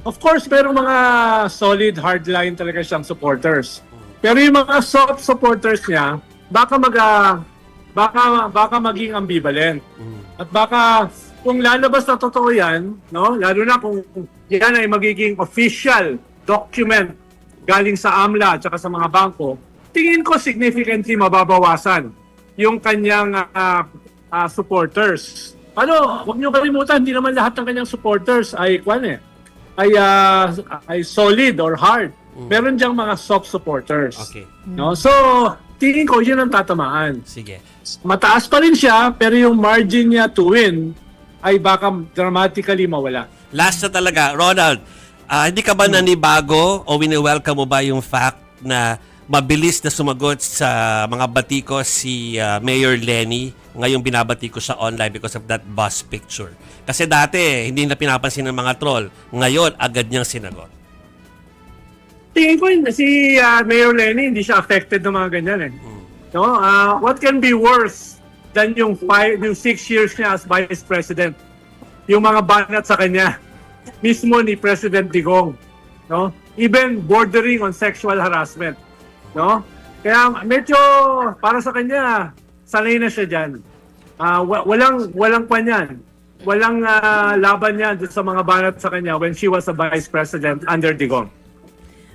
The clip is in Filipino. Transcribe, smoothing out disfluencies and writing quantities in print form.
Of course, merong mga solid hardline talaga siyang supporters. Pero yung mga soft supporters niya, baka maging ambivalent. At baka kung lalabas na totoo yan, no, lalo na kung yan ay magiging official document galing sa AMLA at saka sa mga bangko, tingin ko significantly mababawasan yung kanyang supporters. Huwag niyo kalimutan, hindi naman lahat ng kanyang supporters ay ay solid or hard. Meron diyang mga soft supporters. Okay. No? So, tingin ko yun ang tatamaan. Sige. Mataas pa rin siya, pero yung margin niya to win ay baka dramatically mawala. Last na talaga, Ronald, hindi ka ba nanibago o wini-welcome mo ba yung fact na mabilis na sumagot sa mga batikos si Mayor Lenny ngayong binabati ko sa online because of that bus picture? Kasi dati, hindi na pinapansin ng mga troll. Ngayon, agad niyang sinagot. Tingin ko si Mayor Lenny hindi siya affected ng mga ganyan eh. No? What can be worse than yung 6 years niya as Vice President? Yung mga banat sa kanya mismo ni President Digong, no? Even bordering on sexual harassment, no? Kaya medyo para sa kanya sanay na siya diyan. Walang panyan. Walang laban niya sa mga banat sa kanya when she was a Vice President under Digong.